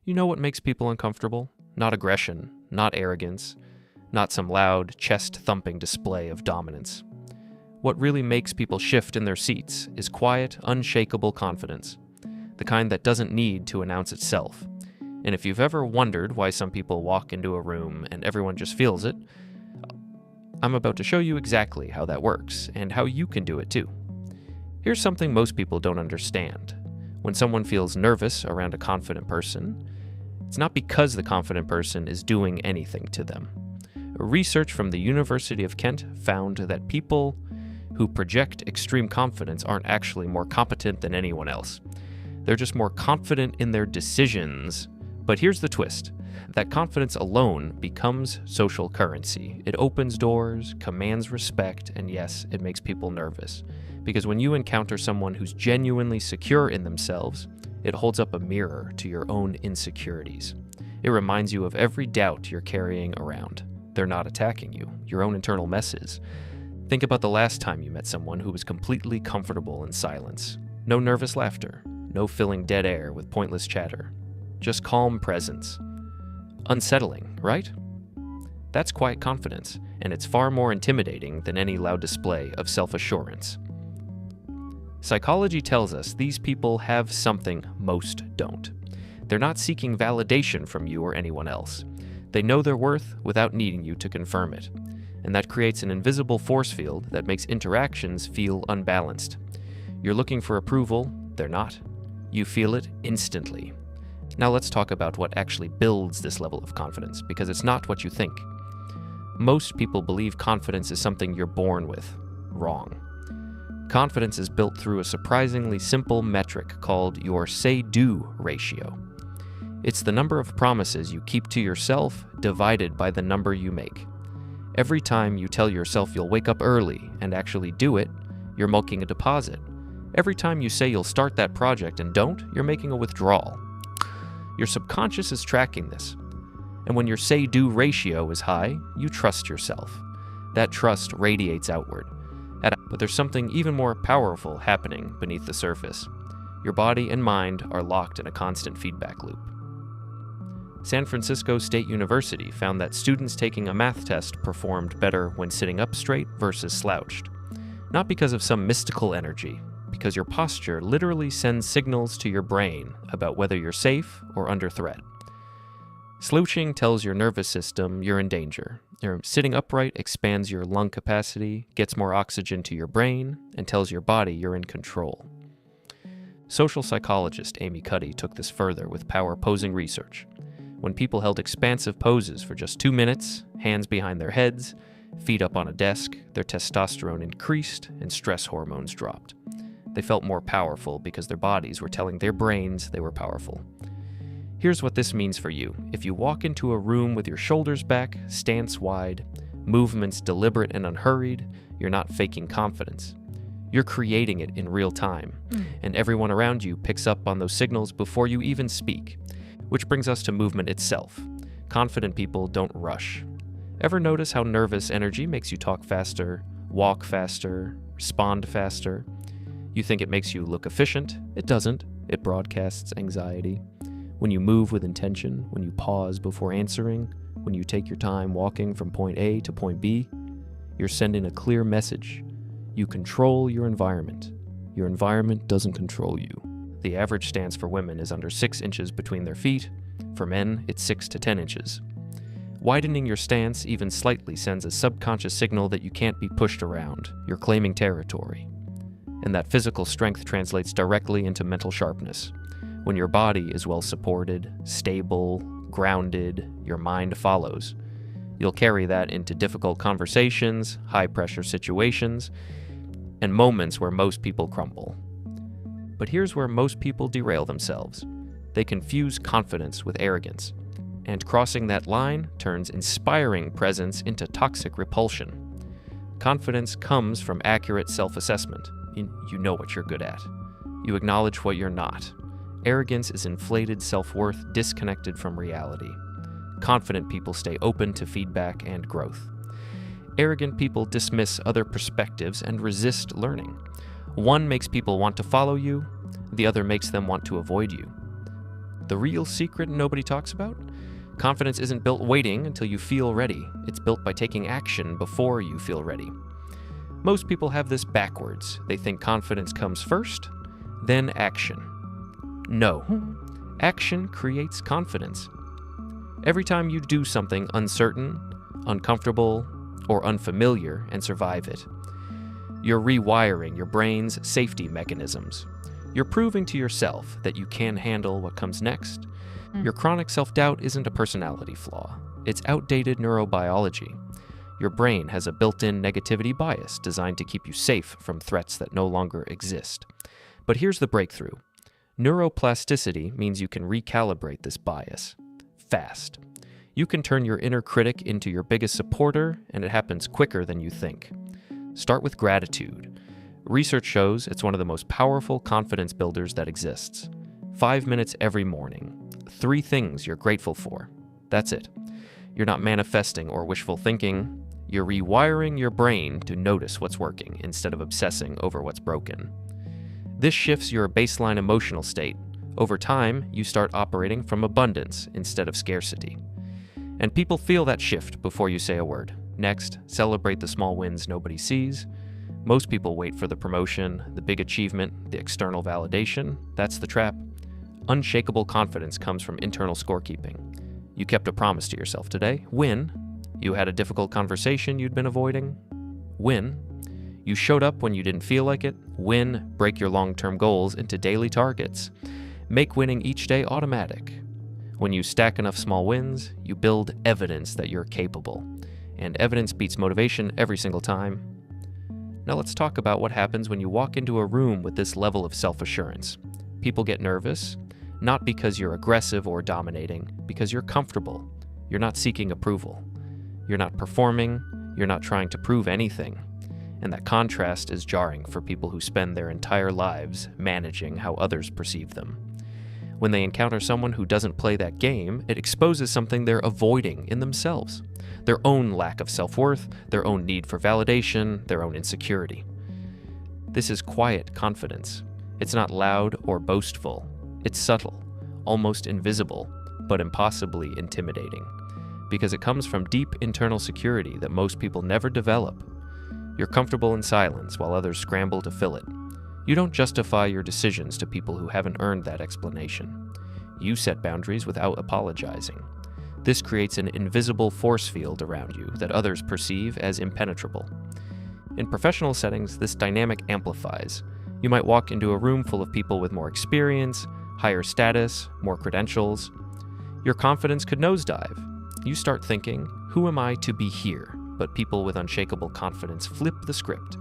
You know what makes people uncomfortable? Not aggression, not arrogance, not some loud, chest-thumping display of dominance. What really makes people shift in their seats is quiet, unshakable confidence, the kind that doesn't need to announce itself. And if you've ever wondered why some people walk into a room and everyone just feels it, I'm about to show you exactly how that works and how you can do it too. Here's something most people don't understand. When someone feels nervous around a confident person, it's not because the confident person is doing anything to them. Research from the University of Kent found that people who project extreme confidence aren't actually more competent than anyone else. They're just more confident in their decisions. But here's the twist. That confidence alone becomes social currency. It opens doors, commands respect, and yes, it makes people nervous. Because when you encounter someone who's genuinely secure in themselves, it holds up a mirror to your own insecurities. It reminds you of every doubt you're carrying around. They're not attacking you, your own internal messes. Think about the last time you met someone who was completely comfortable in silence. No nervous laughter, no filling dead air with pointless chatter. Just calm presence. Unsettling, right? That's quiet confidence, and it's far more intimidating than any loud display of self-assurance. Psychology tells us these people have something most don't. They're not seeking validation from you or anyone else. They know their worth without needing you to confirm it, and that creates an invisible force field that makes interactions feel unbalanced. You're looking for approval, they're not. You feel it instantly. Now let's talk about what actually builds this level of confidence, because it's not what you think. Most people believe confidence is something you're born with. Wrong. Confidence is built through a surprisingly simple metric called your say-do ratio. It's the number of promises you keep to yourself divided by the number you make. Every time you tell yourself you'll wake up early and actually do it, you're making a deposit. Every time you say you'll start that project and don't, you're making a withdrawal. Your subconscious is tracking this. And when your say-do ratio is high, you trust yourself. That trust radiates outward. But there's something even more powerful happening beneath the surface. Your body and mind are locked in a constant feedback loop. San Francisco State University found that students taking a math test performed better when sitting up straight versus slouched. Not because of some mystical energy, because your posture literally sends signals to your brain about whether you're safe or under threat. Slouching tells your nervous system you're in danger. Sitting upright expands your lung capacity, gets more oxygen to your brain, and tells your body you're in control. Social psychologist Amy Cuddy took this further with power posing research. When people held expansive poses for just 2 minutes, hands behind their heads, feet up on a desk, their testosterone increased and stress hormones dropped. They felt more powerful because their bodies were telling their brains they were powerful. Here's what this means for you. If you walk into a room with your shoulders back, stance wide, movements deliberate and unhurried, you're not faking confidence. You're creating it in real time, and everyone around you picks up on those signals before you even speak. Which brings us to movement itself. Confident people don't rush. Ever notice how nervous energy makes you talk faster, walk faster, respond faster? You think it makes you look efficient? It doesn't. It broadcasts anxiety. When you move with intention, when you pause before answering, when you take your time walking from point A to point B, you're sending a clear message. You control your environment. Your environment doesn't control you. The average stance for women is under 6 inches between their feet. For men, it's 6 to 10 inches. Widening your stance even slightly sends a subconscious signal that you can't be pushed around. You're claiming territory. And that physical strength translates directly into mental sharpness. When your body is well supported, stable, grounded, your mind follows. You'll carry that into difficult conversations, high-pressure situations, and moments where most people crumble. But here's where most people derail themselves. They confuse confidence with arrogance, and crossing that line turns inspiring presence into toxic repulsion. Confidence comes from accurate self-assessment. You know what you're good at. You acknowledge what you're not. Arrogance is inflated self-worth disconnected from reality. Confident people stay open to feedback and growth. Arrogant people dismiss other perspectives and resist learning. One makes people want to follow you, the other makes them want to avoid you. The real secret nobody talks about? Confidence isn't built waiting until you feel ready. It's built by taking action before you feel ready. Most people have this backwards. They think confidence comes first, then action. No. Action creates confidence. Every time you do something uncertain, uncomfortable, or unfamiliar and survive it, you're rewiring your brain's safety mechanisms. You're proving to yourself that you can handle what comes next. Your chronic self-doubt isn't a personality flaw. It's outdated neurobiology. Your brain has a built-in negativity bias designed to keep you safe from threats that no longer exist. But here's the breakthrough. Neuroplasticity means you can recalibrate this bias fast. You can turn your inner critic into your biggest supporter, and it happens quicker than you think. Start with gratitude. Research shows it's one of the most powerful confidence builders that exists. 5 minutes every morning. 3 things you're grateful for. That's it. You're not manifesting or wishful thinking. You're rewiring your brain to notice what's working instead of obsessing over what's broken. This shifts your baseline emotional state. Over time, you start operating from abundance instead of scarcity. And people feel that shift before you say a word. Next, celebrate the small wins nobody sees. Most people wait for the promotion, the big achievement, the external validation. That's the trap. Unshakable confidence comes from internal scorekeeping. You kept a promise to yourself today. Win. You had a difficult conversation you'd been avoiding. Win. You showed up when you didn't feel like it. Win. Break your long-term goals into daily targets. Make winning each day automatic. When you stack enough small wins, you build evidence that you're capable. And evidence beats motivation every single time. Now let's talk about what happens when you walk into a room with this level of self-assurance. People get nervous, not because you're aggressive or dominating, because you're comfortable. You're not seeking approval. You're not performing. You're not trying to prove anything. And that contrast is jarring for people who spend their entire lives managing how others perceive them. When they encounter someone who doesn't play that game, it exposes something they're avoiding in themselves. Their own lack of self-worth, their own need for validation, their own insecurity. This is quiet confidence. It's not loud or boastful. It's subtle, almost invisible, but impossibly intimidating. Because it comes from deep internal security that most people never develop. You're comfortable in silence while others scramble to fill it. You don't justify your decisions to people who haven't earned that explanation. You set boundaries without apologizing. This creates an invisible force field around you that others perceive as impenetrable. In professional settings, this dynamic amplifies. You might walk into a room full of people with more experience, higher status, more credentials. Your confidence could nosedive. You start thinking, who am I to be here? But people with unshakable confidence flip the script.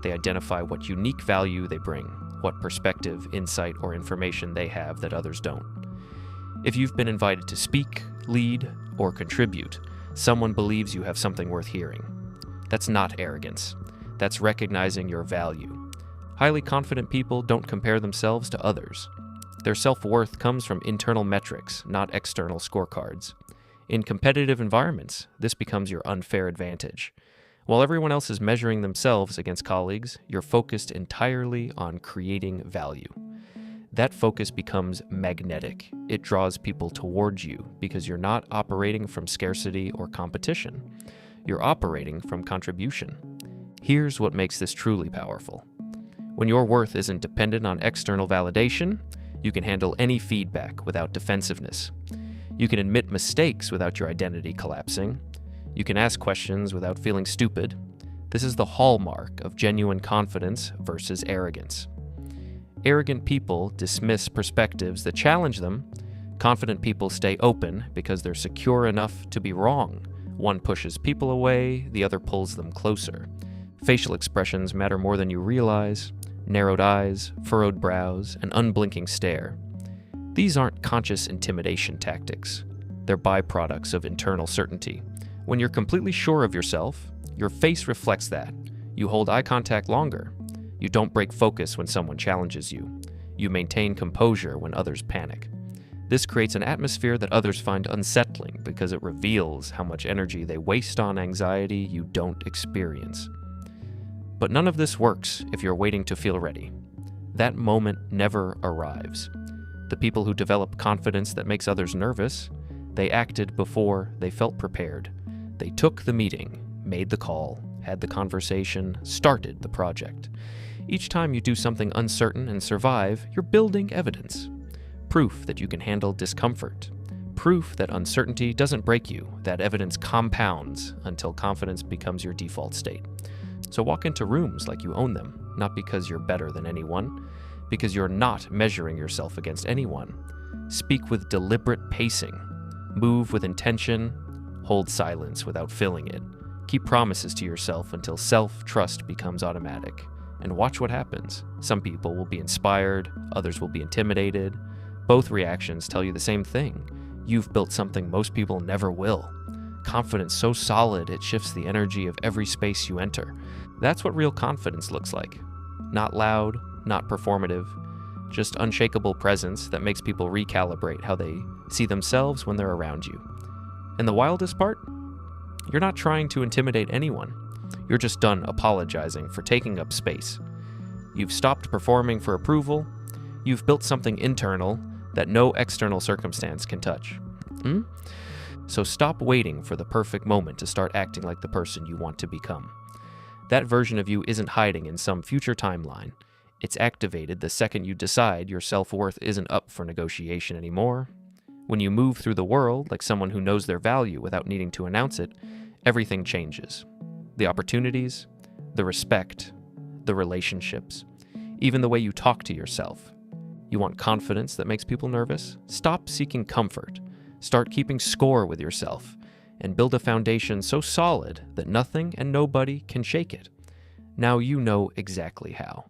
They identify what unique value they bring, what perspective, insight, or information they have that others don't. If you've been invited to speak, lead, or contribute, someone believes you have something worth hearing. That's not arrogance. That's recognizing your value. Highly confident people don't compare themselves to others. Their self-worth comes from internal metrics, not external scorecards. In competitive environments, this becomes your unfair advantage. While everyone else is measuring themselves against colleagues, you're focused entirely on creating value. That focus becomes magnetic. It draws people towards you because you're not operating from scarcity or competition. You're operating from contribution. Here's what makes this truly powerful. When your worth isn't dependent on external validation, you can handle any feedback without defensiveness. You can admit mistakes without your identity collapsing. You can ask questions without feeling stupid. This is the hallmark of genuine confidence versus arrogance. Arrogant people dismiss perspectives that challenge them. Confident people stay open because they're secure enough to be wrong. One pushes people away, the other pulls them closer. Facial expressions matter more than you realize. Narrowed eyes, furrowed brows, an unblinking stare. These aren't conscious intimidation tactics. They're byproducts of internal certainty. When you're completely sure of yourself, your face reflects that. You hold eye contact longer. You don't break focus when someone challenges you. You maintain composure when others panic. This creates an atmosphere that others find unsettling because it reveals how much energy they waste on anxiety you don't experience. But none of this works if you're waiting to feel ready. That moment never arrives. The people who develop confidence that makes others nervous, they acted before they felt prepared. They took the meeting, made the call, had the conversation, started the project. Each time you do something uncertain and survive, you're building evidence. Proof that you can handle discomfort. Proof that uncertainty doesn't break you, that evidence compounds until confidence becomes your default state. So walk into rooms like you own them, not because you're better than anyone, because you're not measuring yourself against anyone. Speak with deliberate pacing. Move with intention. Hold silence without filling it. Keep promises to yourself until self-trust becomes automatic. And watch what happens. Some people will be inspired, others will be intimidated. Both reactions tell you the same thing. You've built something most people never will. Confidence so solid it shifts the energy of every space you enter. That's what real confidence looks like. Not loud, not performative, just unshakable presence that makes people recalibrate how they see themselves when they're around you. And the wildest part? You're not trying to intimidate anyone. You're just done apologizing for taking up space. You've stopped performing for approval. You've built something internal that no external circumstance can touch. So stop waiting for the perfect moment to start acting like the person you want to become. That version of you isn't hiding in some future timeline. It's activated the second you decide your self-worth isn't up for negotiation anymore. When you move through the world like someone who knows their value without needing to announce it, everything changes. The opportunities, the respect, the relationships, even the way you talk to yourself. You want confidence that makes people nervous? Stop seeking comfort. Start keeping score with yourself and build a foundation so solid that nothing and nobody can shake it. Now you know exactly how.